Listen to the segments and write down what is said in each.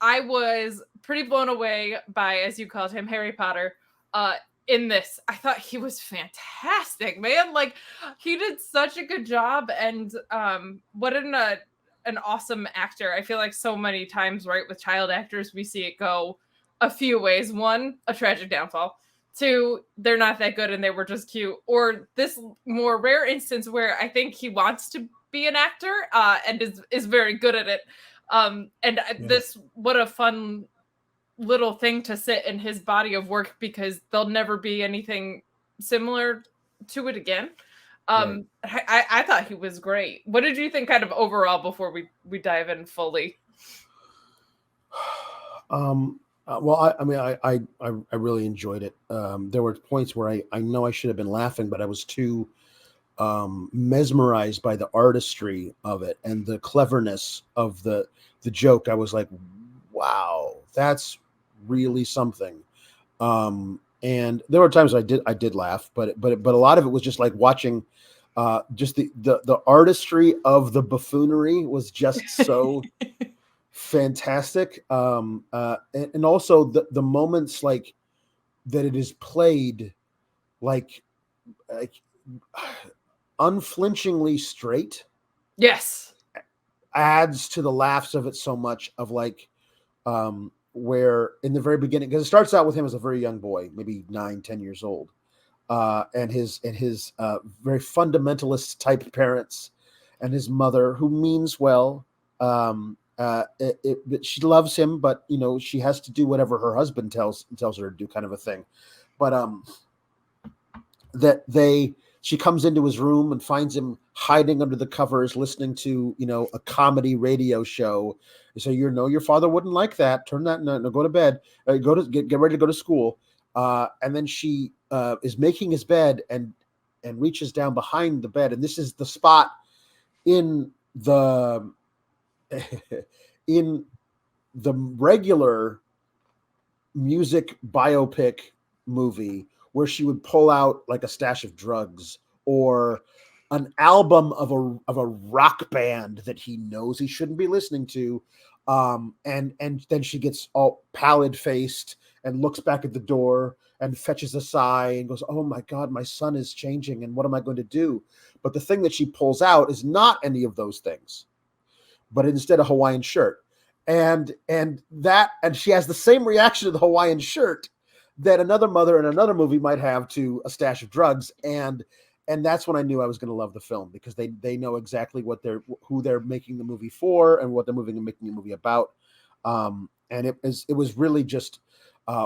I was pretty blown away by, as you called him, Harry Potter. In this, I thought he was fantastic, man. Like, he did such a good job, and what an awesome actor. I feel like so many times, right, with child actors, we see it go a few ways. One, a tragic downfall. Two, they're not that good and they were just cute. Or this more rare instance where I think he wants to be an actor and is very good at it. And this, what a fun little thing to sit in his body of work, because there'll never be anything similar to it again. I thought he was great. What did you think kind of overall before we dive in fully? Well, I really enjoyed it. There were points where I know I should have been laughing, but I was too mesmerized by the artistry of it and the cleverness of the joke. I was like, wow, that's really something. And there were times I did laugh, but a lot of it was just like watching just the artistry of the buffoonery was just so fantastic. And also the moments like that it is played like unflinchingly straight. Yes. Adds to the laughs of it so much, of like where in the very beginning, because it starts out with him as a very young boy, maybe 9-10 years old, and his very fundamentalist type parents, and his mother who means well. She loves him, but you know, she has to do whatever her husband tells her to do, kind of a thing. But she comes into his room and finds him hiding under the covers, listening to, you know, a comedy radio show. So, you know, your father wouldn't like that. Turn that. No, go to bed. Get ready to go to school. And then she is making his bed and reaches down behind the bed, and this is the spot in the in the regular music biopic movie where she would pull out like a stash of drugs or an album of a rock band that he knows he shouldn't be listening to, and then she gets all pallid faced and looks back at the door and fetches a sigh and goes, "Oh my God, my son is changing, and what am I going to do?" But the thing that she pulls out is not any of those things, but instead a Hawaiian shirt. And she has the same reaction to the Hawaiian shirt that another mother in another movie might have to a stash of drugs. And that's when I knew I was going to love the film, because they know exactly who they're making the movie for and what they're making the movie about. And it was really just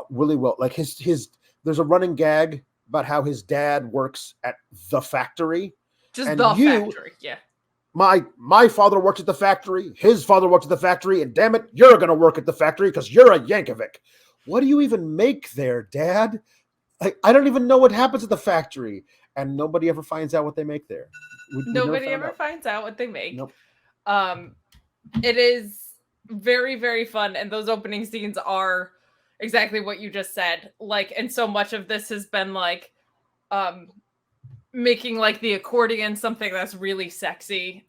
really well, like his there's a running gag about how his dad works at the factory. Factory, yeah. My father worked at the factory, his father worked at the factory, and damn it, you're going to work at the factory because you're a Yankovic. What do you even make there, Dad? I don't even know what happens at the factory. And nobody ever finds out what they make there. Nobody ever finds out what they make. Nope. It is very, very fun. And those opening scenes are exactly what you just said. Like, and so much of this has been like, making like the accordion something that's really sexy.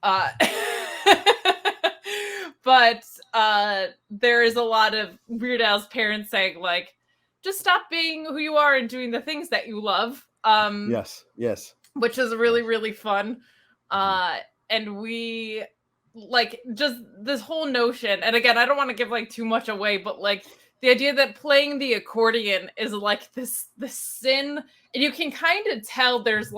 But there is a lot of Weird Al's parents saying like, just stop being who you are and doing the things that you love. Yes. Which is really, really fun. And we like just this whole notion. And again, I don't want to give like too much away, but like the idea that playing the accordion is like this sin, and you can kind of tell there's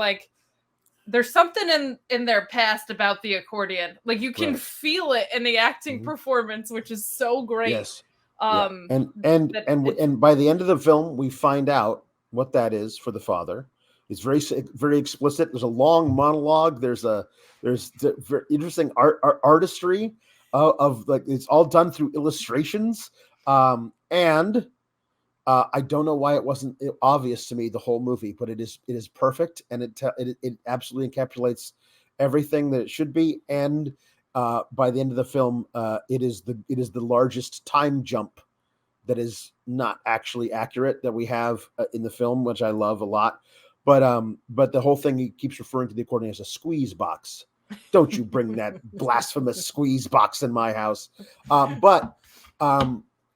something in their past about the accordion. Like you can feel it in the acting performance, which is so great. Yes. And by the end of the film, we find out what that is for the father. It's very, very explicit. There's a long monologue. There's very interesting artistry of like, it's all done through illustrations. And I don't know why it wasn't obvious to me the whole movie, but it is perfect, and it absolutely encapsulates everything that it should be. And by the end of the film, it is the largest time jump that is not actually accurate that we have in the film, which I love a lot. But the whole thing, he keeps referring to the accordion as a squeeze box. Don't you bring that blasphemous squeeze box in my house. But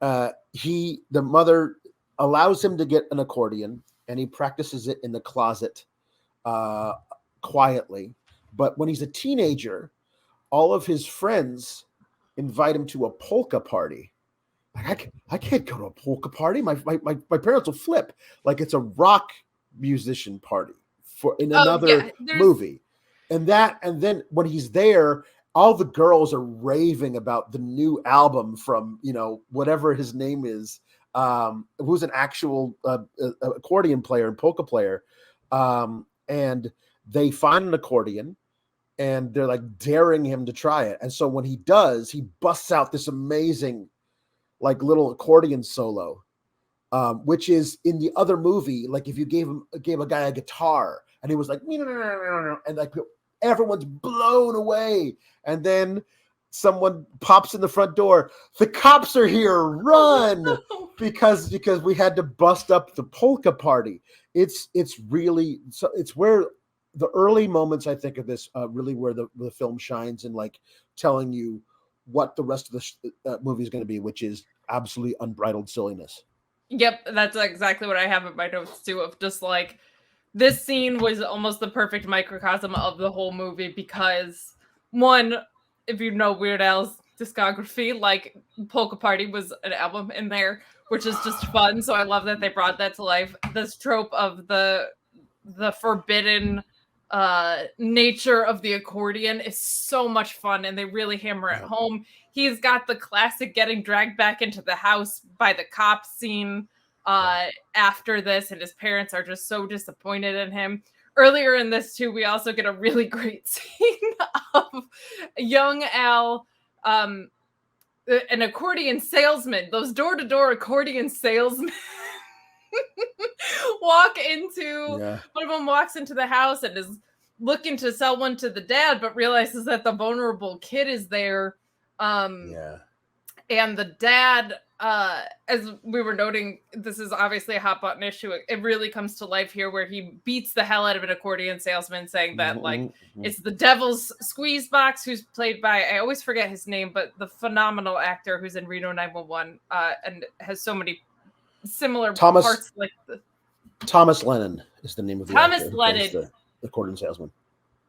the mother allows him to get an accordion, and he practices it in the closet quietly. But when he's a teenager, all of his friends invite him to a polka party. Like, I can't go to a polka party. My parents will flip. Like, it's a rock musician party in another movie. And then when he's there, all the girls are raving about the new album from, whatever his name is, who's an actual accordion player and polka player. And they find an accordion, and they're like daring him to try it. And so when he does, he busts out this amazing, like, little accordion solo, which is in the other movie. Like, if you gave a guy a guitar and he was like, and like everyone's blown away, and then someone pops in the front door, the cops are here, run, because we had to bust up the polka party. It's really, so it's where the early moments, I think, of this really where the film shines, and like telling you what the rest of the movie is going to be, which is absolutely unbridled silliness. Yep, that's exactly what I have in my notes too, of just like, this scene was almost the perfect microcosm of the whole movie, because one, if you know Weird Al's discography, like, Polka Party was an album in there, which is just fun. So I love that they brought that to life. This trope of the forbidden nature of the accordion is so much fun, and they really hammer it home. He's got the classic getting dragged back into the house by the cops scene after this, and his parents are just so disappointed in him. Earlier in this too, we also get a really great scene of young Al, an accordion salesman, those door-to-door accordion salesmen walk into, one of them walks into the house and is looking to sell one to the dad, but realizes that the vulnerable kid is there. And the dad, as we were noting, this is obviously a hot button issue. It really comes to life here, where he beats the hell out of an accordion salesman, saying that like it's the devil's squeeze box, who's played by, I always forget his name, but the phenomenal actor who's in Reno 911 and has so many similar parts. Like Thomas Lennon is the name of the Thomas actor, Lennon, the accordion salesman.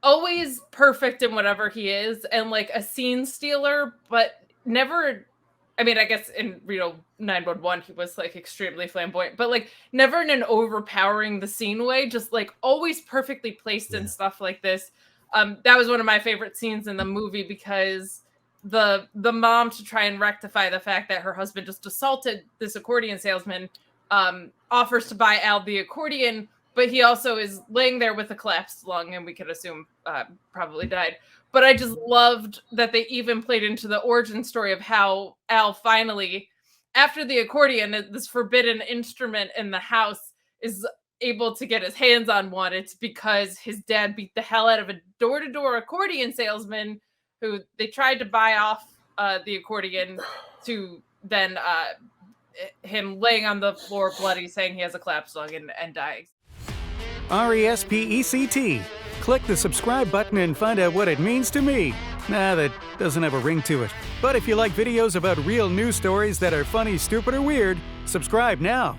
Always perfect in whatever he is, and like a scene stealer, but never. I mean, I guess in Reno 911 he was like extremely flamboyant, but like never in an overpowering the scene way. Just like always perfectly placed in stuff like this. That was one of my favorite scenes in the movie, because the mom, to try and rectify the fact that her husband just assaulted this accordion salesman, offers to buy Al the accordion, but he also is laying there with a collapsed lung, and we could assume probably died. But I just loved that they even played into the origin story of how Al finally, after the accordion, this forbidden instrument in the house, is able to get his hands on one. It's because his dad beat the hell out of a door-to-door accordion salesman who they tried to buy off the accordion, to then him laying on the floor bloody, saying he has a collapsed lung and dying. RESPECT. Click the subscribe button and find out what it means to me. Nah, that doesn't have a ring to it. But if you like videos about real news stories that are funny, stupid, or weird, subscribe now.